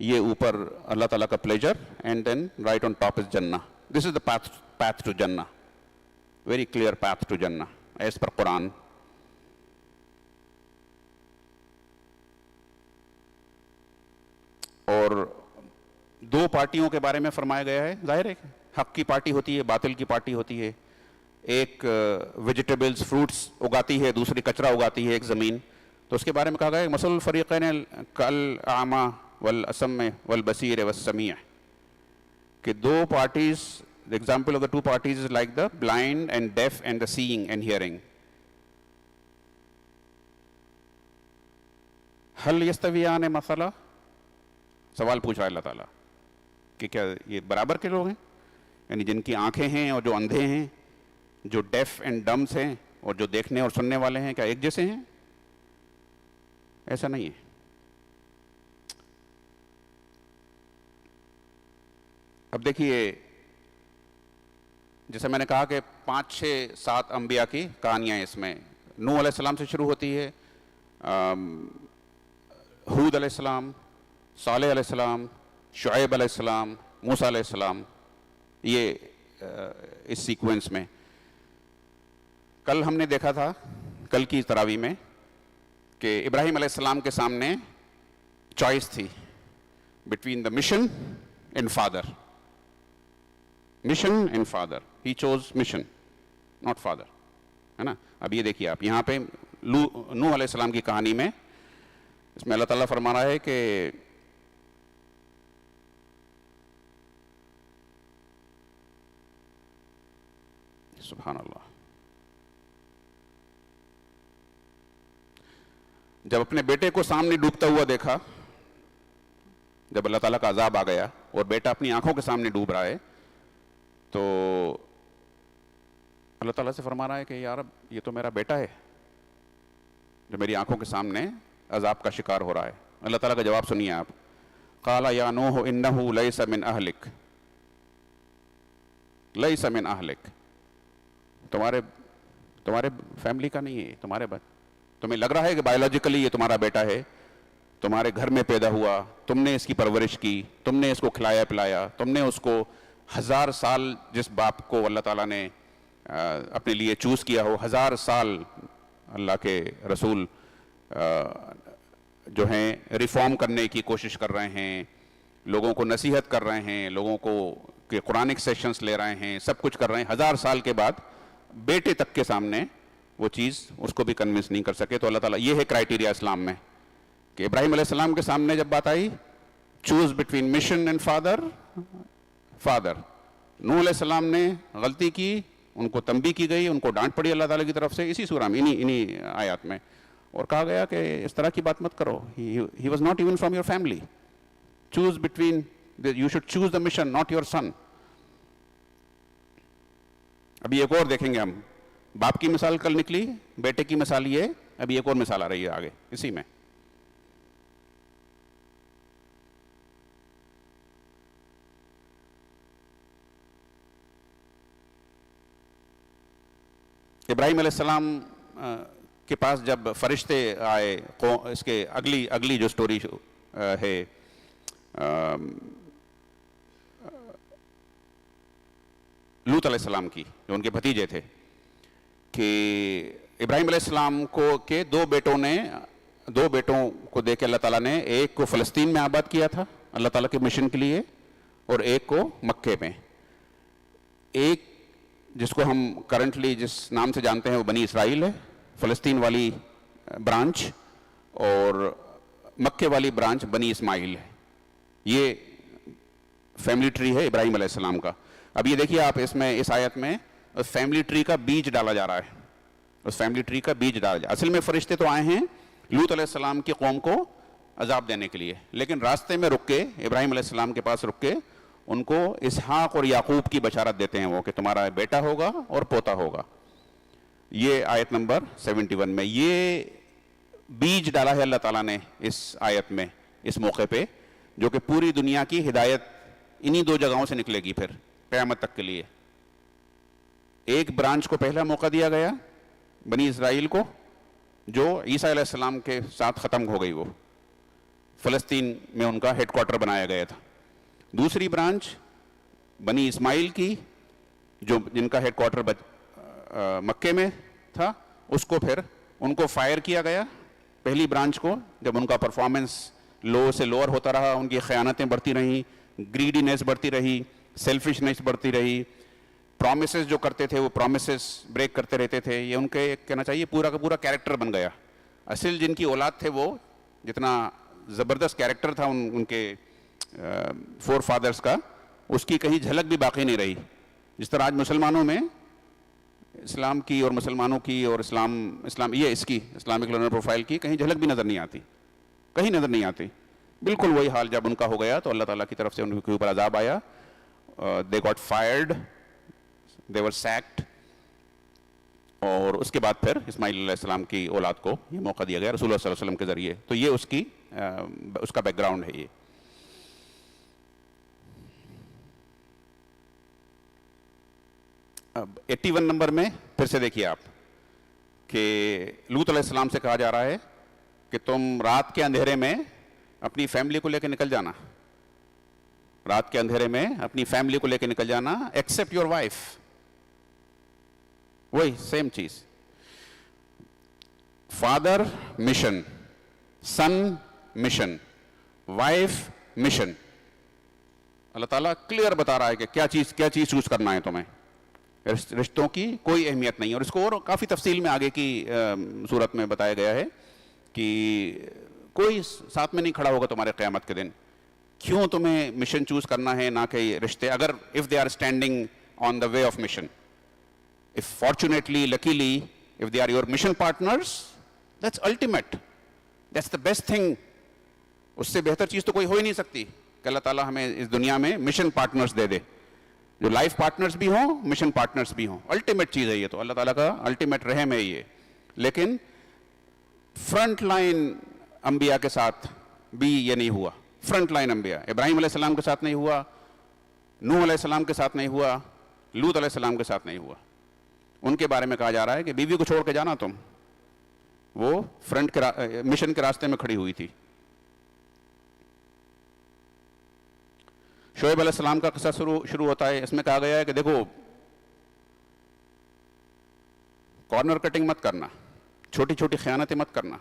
یہ اوپر اللہ تعالیٰ کا pleasure and then right on top is Jannah. This is the path path to Jannah, very clear path to Jannah as per Quran. اور دو پارٹیوں کے بارے میں فرمایا گیا ہے. ظاہر ہے حق کی پارٹی ہوتی ہے, باطل کی پارٹی ہوتی ہے. ایک ویجیٹیبلز فروٹس اگاتی ہے, دوسری کچرا اگاتی ہے ایک زمین. تو اس کے بارے میں کہا گیا ہے مثل الفریقین کالاعمی والاصم والبصیر والسمیع, کہ دو parties, the example of the two parties is like the blind and deaf and the seeing and hearing. هل يستويان مثلا, سوال پوچھ رہا ہے اللہ تعالیٰ کہ کیا یہ برابر کے لوگ ہیں؟ یعنی جن کی آنکھیں ہیں اور جو اندھے ہیں, جو ڈیف اینڈ ڈمس ہیں اور جو دیکھنے اور سننے والے ہیں, کیا ایک جیسے ہیں؟ ایسا نہیں ہے. اب دیکھیے, جیسے میں نے کہا کہ 5 6 7 انبیاء کی کہانیاں اس میں. نوح علیہ السلام سے شروع ہوتی ہے, ہود علیہ السلام, صالح علیہ السلام, شعیب علیہ السلام, موسیٰ علیہ السلام, یہ اس سیکوینس میں. کل ہم نے دیکھا تھا, کل کی تراویح میں, کہ ابراہیم علیہ السلام کے سامنے چوائس تھی between the mission and father. Mission and father, he choose mission not father, ہے نا. اب یہ دیکھیے آپ یہاں پہ نوح علیہ السلام کی کہانی میں, اس میں اللہ تعالیٰ فرما رہا ہے کہ سبحان اللہ, جب اپنے بیٹے کو سامنے ڈوبتا ہوا دیکھا, جب اللہ تعالیٰ کا عذاب آ گیا اور بیٹا اپنی آنکھوں کے سامنے ڈوب رہا ہے, تو اللہ تعالیٰ سے فرما رہا ہے کہ یار یہ تو میرا بیٹا ہے جو میری آنکھوں کے سامنے عذاب کا شکار ہو رہا ہے. اللہ تعالیٰ کا جواب سنیے آپ. قال یا نوح انہ لیس من اہلک, لیس من اہلک, تمہارے فیملی کا نہیں ہے, تمہیں لگ رہا ہے کہ بایولوجیکلی یہ تمہارا بیٹا ہے, تمہارے گھر میں پیدا ہوا, تم نے اس کی پرورش کی, تم نے اس کو کھلایا پلایا, تم نے اس کو 1000 سال جس باپ کو اللہ تعالیٰ نے اپنے لیے چوز کیا ہو, 1000 سال اللہ کے رسول جو ہیں ریفارم کرنے کی کوشش کر رہے ہیں, لوگوں کو نصیحت کر رہے ہیں, لوگوں کو کہ قرآنک سیشنز لے رہے ہیں, سب کچھ کر رہے ہیں. 1000 سال کے بعد بیٹے تک کے سامنے وہ چیز اس کو بھی کنونس نہیں کر سکے. تو اللہ تعالیٰ, یہ ہے کرائٹیریا اسلام میں, کہ ابراہیم علیہ السلام کے سامنے جب بات آئی, choose between mission and father. نوح علیہ السلام نے غلطی کی, ان کو تنبیہ کی گئی, ان کو ڈانٹ پڑی اللہ تعالیٰ کی طرف سے اسی سورہ میں, انہی آیات میں, اور کہا گیا کہ اس طرح کی بات مت کرو. He was not even from your family. Choose between, you should choose the mission, not your son. ابھی ایک اور دیکھیں گے ہم. باپ کی مثال کل نکلی, بیٹے کی مثال یہ, ابھی ایک اور مثال آ رہی ہے آگے اسی میں. ابراہیم علیہ السلام کے پاس جب فرشتے آئے, اس کے اگلی جو سٹوری ہے, لوط علیہ السلام کی, جو ان کے بھتیجے تھے, کہ ابراہیم علیہ السلام کو کے دو بیٹوں کو دے کے اللہ تعالیٰ نے, ایک کو فلسطین میں آباد کیا تھا اللہ تعالیٰ کے مشن کے لیے, اور ایک کو مکے میں. ایک جس کو ہم کرنٹلی جس نام سے جانتے ہیں وہ بنی اسرائیل ہے, فلسطین والی برانچ, اور مکے والی برانچ بنی اسماعیل ہے. یہ فیملی ٹری ہے ابراہیم علیہ السلام کا. اب یہ دیکھیے آپ, اس میں اس آیت میں اس فیملی ٹری کا بیج ڈالا جا رہا ہے, اس فیملی ٹری کا بیج ڈالا جا رہا ہے. اصل میں فرشتے تو آئے ہیں لوط علیہ السلام کی قوم کو عذاب دینے کے لیے, لیکن راستے میں رک کے ابراہیم علیہ السلام کے پاس رک کے ان کو اسحاق اور یعقوب کی بشارت دیتے ہیں وہ, کہ تمہارا بیٹا ہوگا اور پوتا ہوگا. یہ آیت نمبر 71 میں یہ بیج ڈالا ہے اللہ تعالیٰ نے اس آیت میں, اس موقع پہ, جو کہ پوری دنیا کی ہدایت انہی 2 جگہوں سے نکلے گی پھر قیامت تک کے لیے. ایک برانچ کو پہلا موقع دیا گیا بنی اسرائیل کو, جو عیسیٰ علیہ السلام کے ساتھ ختم ہو گئی, وہ فلسطین میں ان کا ہیڈ کوارٹر بنایا گیا تھا. دوسری برانچ بنی اسماعیل کی, جو جن کا ہیڈ کوارٹر مکے میں تھا، اس کو پھر ان کو فائر کیا گیا، پہلی برانچ کو، جب ان کا پرفارمنس لو سے لوور ہوتا رہا، ان کی خیانتیں بڑھتی رہیں، گریڈینس بڑھتی رہی، سیلفشنس بڑھتی رہی، پرومسز جو کرتے تھے وہ پرومسز بریک کرتے رہتے تھے، یہ ان کے کہنا چاہیے پورا کا پورا کیریکٹر بن گیا۔ اصل جن کی اولاد تھے وہ جتنا زبردست کیریکٹر تھا ان کے فور فادرز کا، اس کی کہیں جھلک بھی باقی نہیں رہی۔ جس طرح آج مسلمانوں میں اسلام کی اور مسلمانوں کی اور اسلام یہ اس کی اسلامک لرنر پروفائل کی کہیں جھلک بھی نظر نہیں آتی، کہیں نظر نہیں آتی۔ بالکل وہی حال جب ان کا ہو گیا تو اللہ تعالیٰ کی طرف سے ان کے اوپر عذاب آیا، they got fired, they were sacked, اور اس کے بعد پھر اسماعیل علیہ السلام کی اولاد کو یہ موقع دیا گیا رسول اللہ صلی اللہ علیہ وسلم کے ذریعے۔ تو یہ اس کا بیک گراؤنڈ ہے۔ یہ اب 81 نمبر میں پھر سے دیکھیے آپ کہ لوط علیہ السلام سے کہا جا رہا ہے کہ تم رات کے اندھیرے میں اپنی فیملی کو لے کے نکل جانا، رات کے اندھیرے میں اپنی فیملی کو لے کے نکل جانا، ایکسپٹ یور وائف، وہی سیم چیز، فادر مشن، سن مشن، وائف مشن۔ اللہ تعالیٰ کلیئر بتا رہا ہے کہ کیا چیز چوز کرنا ہے تمہیں۔ رشتوں کی کوئی اہمیت نہیں ہے، اور اس کو اور کافی تفصیل میں آگے کی صورت میں بتایا گیا ہے کہ کوئی ساتھ میں نہیں کھڑا ہوگا تمہارے قیامت کے دن۔ کیوں تمہیں مشن چوز کرنا ہے، نہ کہ رشتے، اگر if they are standing on the way of mission. If fortunately, luckily, if they are your mission partners, that's ultimate. That's the best thing. اس سے بہتر چیز تو کوئی ہو ہی نہیں سکتی کہ اللہ تعالیٰ ہمیں اس دنیا میں مشن پارٹنرز دے دے، جو لائف پارٹنرز بھی ہوں، مشن پارٹنرز بھی ہوں۔ الٹیمیٹ چیز ہے یہ، تو اللہ تعالیٰ کا الٹیمیٹ رحم ہے یہ۔ لیکن فرنٹ لائن انبیاء کے ساتھ بھی یہ نہیں ہوا۔ فرنٹ لائن انبیاء، ابراہیم علیہ السلام کے ساتھ نہیں ہوا، نوح علیہ السلام کے ساتھ نہیں ہوا، لوط علیہ السلام کے ساتھ نہیں ہوا۔ ان کے بارے میں کہا جا رہا ہے کہ بیوی کو چھوڑ کے جانا تم، وہ فرنٹ مشن کے راستے میں کھڑی ہوئی تھی۔ شعیب علیہ السلام کا قصہ شروع ہوتا ہے، اس میں کہا گیا ہے کہ دیکھو کارنر کٹنگ مت کرنا، چھوٹی چھوٹی خیانتیں مت کرنا،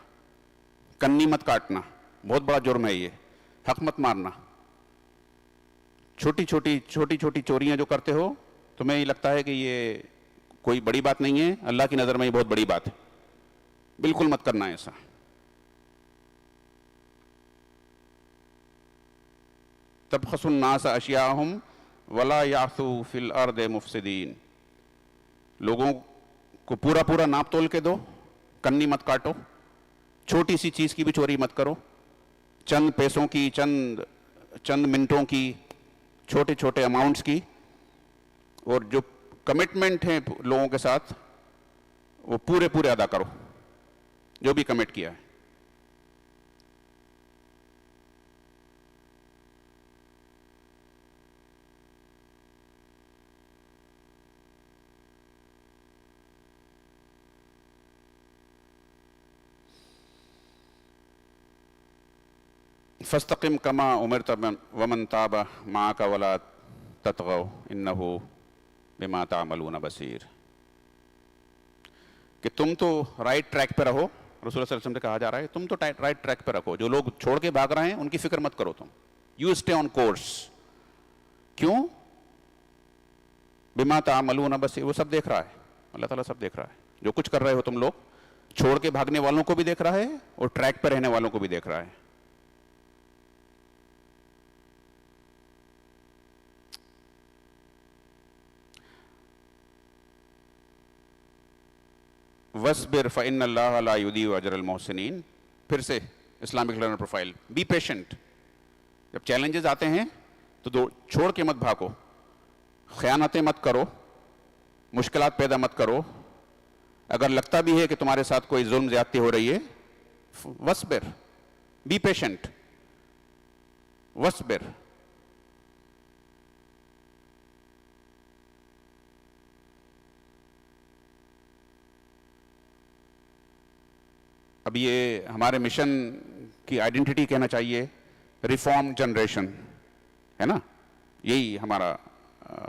کنی مت کاٹنا، بہت بڑا جرم ہے یہ، حق مت مارنا، چھوٹی چھوٹی چوریاں جو کرتے ہو تمہیں یہ لگتا ہے کہ یہ کوئی بڑی بات نہیں ہے، اللہ کی نظر میں یہ بہت بڑی بات ہے، بالکل مت کرنا ایسا۔ تبخسوا الناس اشیاءہم ولا یعثوا فی الارض مفسدین، لوگوں کو پورا ناپ تول کے دو، کنی مت کاٹو، چھوٹی سی چیز کی بھی چوری مت کرو، چند پیسوں کی، چند منٹوں کی، چھوٹے اماؤنٹس کی، اور جو کمٹمنٹ ہیں لوگوں کے ساتھ وہ پورے ادا کرو جو بھی کمٹ کیا ہے۔ فاستقم کما امرت ومن تاب معک ولا تطغوا انہ بما تعملون بصیر، کہ تم تو رائٹ ٹریک پہ رہو، رسول اللہ صلی اللہ علیہ وسلم سے کہا جا رہا ہے تم تو رائٹ ٹریک پہ رکھو، جو لوگ چھوڑ کے بھاگ رہے ہیں ان کی فکر مت کرو، تم یو اسٹے آن کورس۔ کیوں؟ بما تعملون بصیر، وہ سب دیکھ رہا ہے، اللہ تعالیٰ سب دیکھ رہا ہے، جو کچھ کر رہے ہو تم لوگ، چھوڑ کے بھاگنے والوں کو بھی دیکھ رہا ہے اور ٹریک پہ رہنے والوں کو بھی دیکھ رہا ہے۔ وَاصْبِرْ فَإِنَّ اللَّهَ لَا يُضِيعُ أَجْرَ الْمُحْسِنِينَ۔ پھر سے Islamic learner profile, be patient, جب چیلنجز آتے ہیں تو چھوڑ کے مت بھاگو، خیانتیں مت کرو، مشکلات پیدا مت کرو، اگر لگتا بھی ہے کہ تمہارے ساتھ کوئی ظلم زیادتی ہو رہی ہے، وَاصْبِرْ، بی پیشنٹ، وَاصْبِرْ۔ اب یہ ہمارے مشن کی آئیڈینٹی کہنا چاہیے ریفارم جنریشن، ہے نا، یہی ہمارا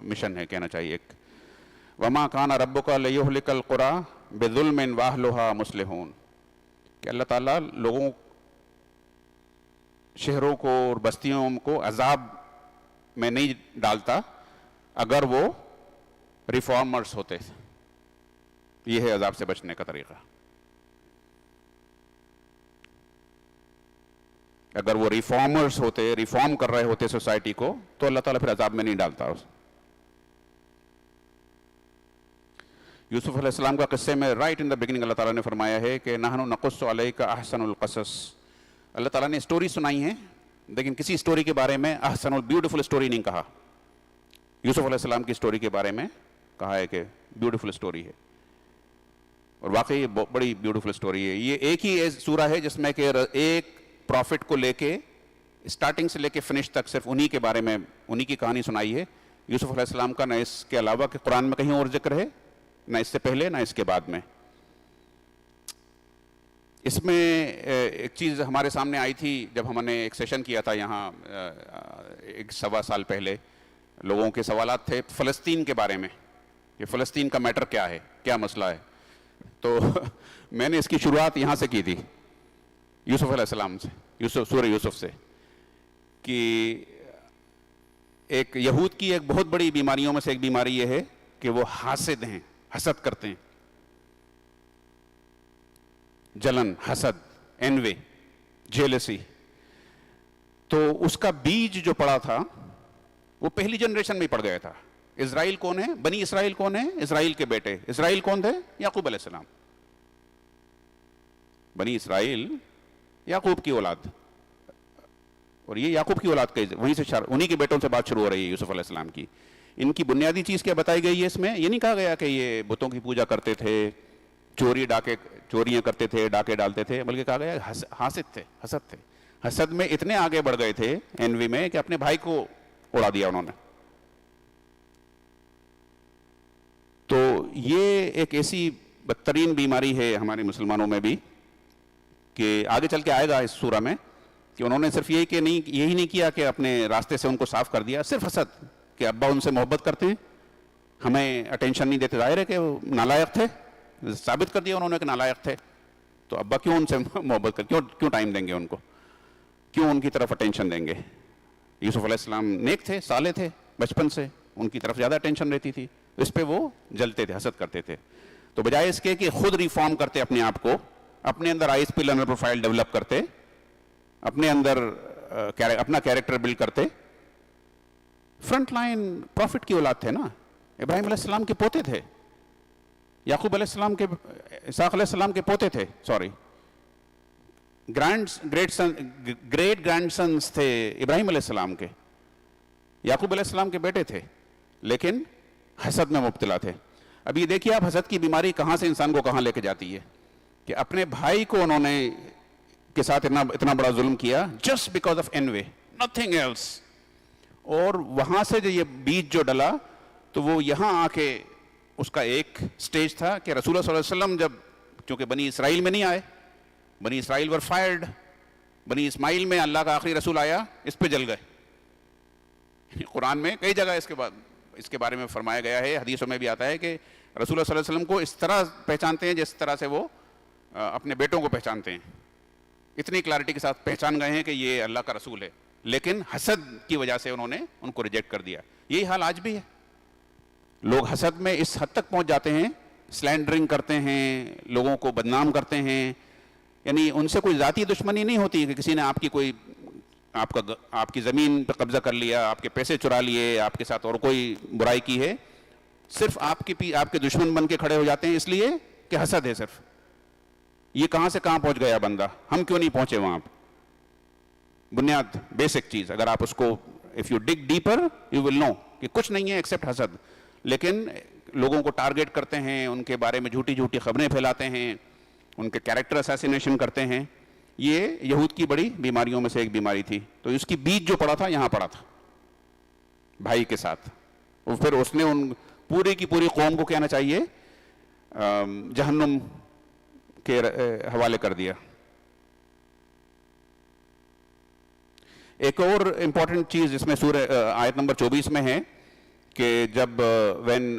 مشن ہے، کہنا چاہیے ایک وما کان ربک لیہلک القری بظلم واہلھا مصلحون، کہ اللہ تعالیٰ لوگوں شہروں کو اور بستیوں کو عذاب میں نہیں ڈالتا اگر وہ ریفارمرز ہوتے. یہ ہے عذاب سے بچنے کا طریقہ. اگر وہ ریفارمرز ہوتے، ریفارم کر رہے ہوتے سوسائٹی کو، تو اللہ تعالیٰ پھر عذاب میں نہیں ڈالتا. یوسف علیہ السلام کا قصے میں رائٹ ان دا بگننگ اللہ تعالیٰ نے فرمایا ہے کہ نحن نقص علیک احسن القصص. اللہ تعالیٰ نے اسٹوری سنائی ہے لیکن کسی اسٹوری کے بارے میں احسن بیوٹیفل اسٹوری نہیں کہا. یوسف علیہ السلام کی اسٹوری کے بارے میں کہا ہے کہ بیوٹیفل اسٹوری ہے، اور واقعی یہ بڑی بیوٹیفل اسٹوری ہے. یہ ایک ہی سورہ ہے جس میں کہ ایک پروفٹ کو لے کے اسٹارٹنگ سے لے کے فنش تک صرف انہی کے بارے میں انہی کی کہانی سنائی ہے. یوسف علیہ السلام کا نہ اس کے علاوہ کہ قرآن میں کہیں اور ذکر ہے، نہ اس سے پہلے نہ اس کے بعد میں. اس میں ایک چیز ہمارے سامنے آئی تھی جب ہم نے ایک سیشن کیا تھا یہاں 1.25 سال پہلے. لوگوں کے سوالات تھے فلسطین کے بارے میں کہ فلسطین کا میٹر کیا ہے، کیا مسئلہ ہے. تو میں نے اس کی شروعات یہاں سے کی تھی، یوسف علیہ السلام سے، سورہ یوسف سے، کہ ایک یہود کی ایک بہت بڑی بیماریوں میں سے ایک بیماری یہ ہے کہ وہ حاسد ہیں، حسد کرتے ہیں. جلن، حسد، انوے، جیلسی. تو اس کا بیج جو پڑا تھا وہ پہلی جنریشن میں پڑ گیا تھا. اسرائیل کون ہے؟ بنی اسرائیل کون ہے؟ اسرائیل کے بیٹے. اسرائیل کون تھے؟ یعقوب علیہ السلام. بنی اسرائیل یعقوب کی اولاد، اور یہ یعقوب کی اولاد کے وہیں سے انہی کے بیٹوں سے بات شروع ہو رہی ہے یوسف علیہ السلام کی. ان کی بنیادی چیز کیا بتائی گئی ہے اس میں؟ یہ نہیں کہا گیا کہ یہ بتوں کی پوجا کرتے تھے، چوریاں کرتے تھے، ڈاکے ڈالتے تھے، بلکہ کہا گیا حاسد تھے، حسد تھے. حسد میں اتنے آگے بڑھ گئے تھے انوی میں کہ اپنے بھائی کو اڑا دیا انہوں نے. تو یہ ایک ایسی بدترین بیماری ہے ہمارے مسلمانوں میں بھی کہ آگے چل کے آئے گا اس سورہ میں، کہ انہوں نے صرف یہی نہیں کیا کہ اپنے راستے سے ان کو صاف کر دیا، صرف حسد کہ ابا ان سے محبت کرتے ہیں، ہمیں اٹینشن نہیں دیتے. ظاہر ہے کہ وہ نالائق تھے، ثابت کر دیا انہوں نے کہ نالائق تھے. تو ابا کیوں ان سے محبت کیوں ٹائم دیں گے ان کو، کیوں ان کی طرف اٹینشن دیں گے؟ یوسف علیہ السلام نیک تھے، صالح تھے، بچپن سے ان کی طرف زیادہ اٹینشن رہتی تھی، اس پہ وہ جلتے تھے، حسد کرتے تھے. تو بجائے اس کے کہ خود ریفارم کرتے اپنے آپ کو، اپنے اندر آئیز پہ لرنر پروفائل ڈیولپ کرتے، اپنے اندر اپنا کیریکٹر بلڈ کرتے. فرنٹ لائن پروفٹ کی اولاد تھے نا، ابراہیم علیہ السلام کے پوتے تھے، یعقوب علیہ السلام کے، اسحاق علیہ السلام کے پوتے تھے، گریٹ گرینڈ سنس تھے ابراہیم علیہ السلام کے، یعقوب علیہ السلام کے بیٹے تھے، لیکن حسد میں مبتلا تھے. اب یہ دیکھیے آپ حسد کی بیماری کہاں سے انسان کو کہاں لے کے جاتی ہے، کہ اپنے بھائی کو انہوں نے کے ساتھ اتنا بڑا ظلم کیا just because of envy, nothing else. اور وہاں سے جو یہ بیج جو ڈلا تو وہ یہاں آ کے اس کا ایک سٹیج تھا کہ رسول اللہ صلی اللہ علیہ وسلم جب چونکہ بنی اسرائیل میں نہیں آئے، بنی اسرائیل ور فائرڈ، بنی اسماعیل میں اللہ کا آخری رسول آیا، اس پہ جل گئے. قرآن میں کئی جگہ اس کے بارے میں فرمایا گیا ہے، حدیثوں میں بھی آتا ہے کہ رسول اللہ صلی اللہ علیہ وسلم کو اس طرح پہچانتے ہیں جس طرح سے وہ اپنے بیٹوں کو پہچانتے ہیں. اتنی کلیئرٹی کے ساتھ پہچان گئے ہیں کہ یہ اللہ کا رسول ہے، لیکن حسد کی وجہ سے انہوں نے ان کو ریجیکٹ کر دیا. یہی حال آج بھی ہے. لوگ حسد میں اس حد تک پہنچ جاتے ہیں، سلینڈرنگ کرتے ہیں، لوگوں کو بدنام کرتے ہیں. یعنی ان سے کوئی ذاتی دشمنی نہیں ہوتی کہ کسی نے آپ کی زمین پہ قبضہ کر لیا، آپ کے پیسے چرا لیے، آپ کے ساتھ اور کوئی برائی کی ہے. صرف آپ کے دشمن بن کے کھڑے ہو جاتے ہیں اس لیے کہ حسد ہے. صرف یہ کہاں سے کہاں پہنچ گیا بندہ، ہم کیوں نہیں پہنچے وہاں پہ؟ بنیاد بیسک چیز اگر آپ اس کو if you dig deeper you will know کہ کچھ نہیں ہے ایکسپٹ حسد. لیکن لوگوں کو ٹارگیٹ کرتے ہیں، ان کے بارے میں جھوٹی خبریں پھیلاتے ہیں، ان کے کیریکٹر اسیسینیشن کرتے ہیں. یہ یہود کی بڑی بیماریوں میں سے ایک بیماری تھی. تو اس کی بیج جو پڑا تھا یہاں پڑا تھا بھائی کے ساتھ. اور پھر اس نے ان پوری کی پوری قوم کو کہنا چاہیے جہنم کے حوالے کر دیا. ایک اور امپورٹنٹ چیز اس میں سورہ آیت نمبر 24 میں ہے کہ جب when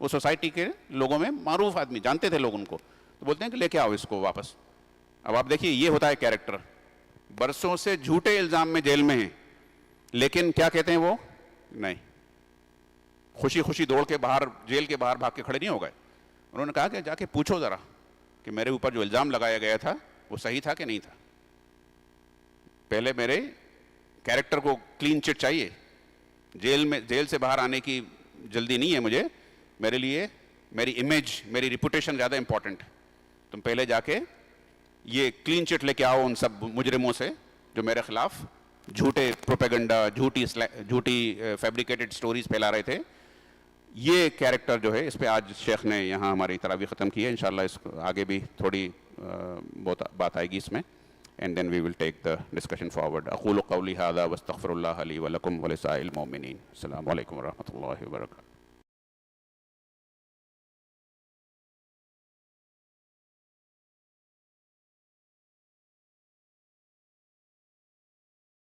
وہ سوسائٹی کے لوگوں میں معروف آدمی، جانتے تھے لوگ ان کو، تو بولتے ہیں کہ لے کے آؤ اس کو واپس. اب آپ دیکھیے یہ ہوتا ہے کیریکٹر، برسوں سے جھوٹے الزام میں جیل میں ہیں، لیکن کیا کہتے ہیں وہ؟ نہیں، خوشی خوشی دوڑ کے باہر، جیل کے باہر بھاگ کے کھڑے نہیں ہو گئے. انہوں نے کہا کہ جا کے پوچھو ذرا کہ میرے اوپر جو الزام لگایا گیا تھا وہ صحیح تھا کہ نہیں تھا. پہلے میرے کیریکٹر کو کلین چٹ چاہیے. جیل سے باہر آنے کی جلدی نہیں ہے مجھے، میرے لیے میری امیج، میری ریپوٹیشن زیادہ امپورٹنٹ ہے. تم پہلے جا کے یہ کلین چٹ لے کے آؤ ان سب مجرموں سے جو میرے خلاف جھوٹے پروپیگنڈا، جھوٹی فیبریکیٹڈ سٹوریز پھیلا رہے تھے. یہ کیریکٹر جو ہے اس پہ آج شیخ نے یہاں ہماری تراویح ختم کی ہے. انشاءاللہ اس آگے بھی تھوڑی بہت بات آئے گی اس میں. And then we will take the discussion forward. أقول قولي هذا واستغفر الله لي ولكم ولسائر المؤمنين. السلام عليكم ورحمة الله وبركاته.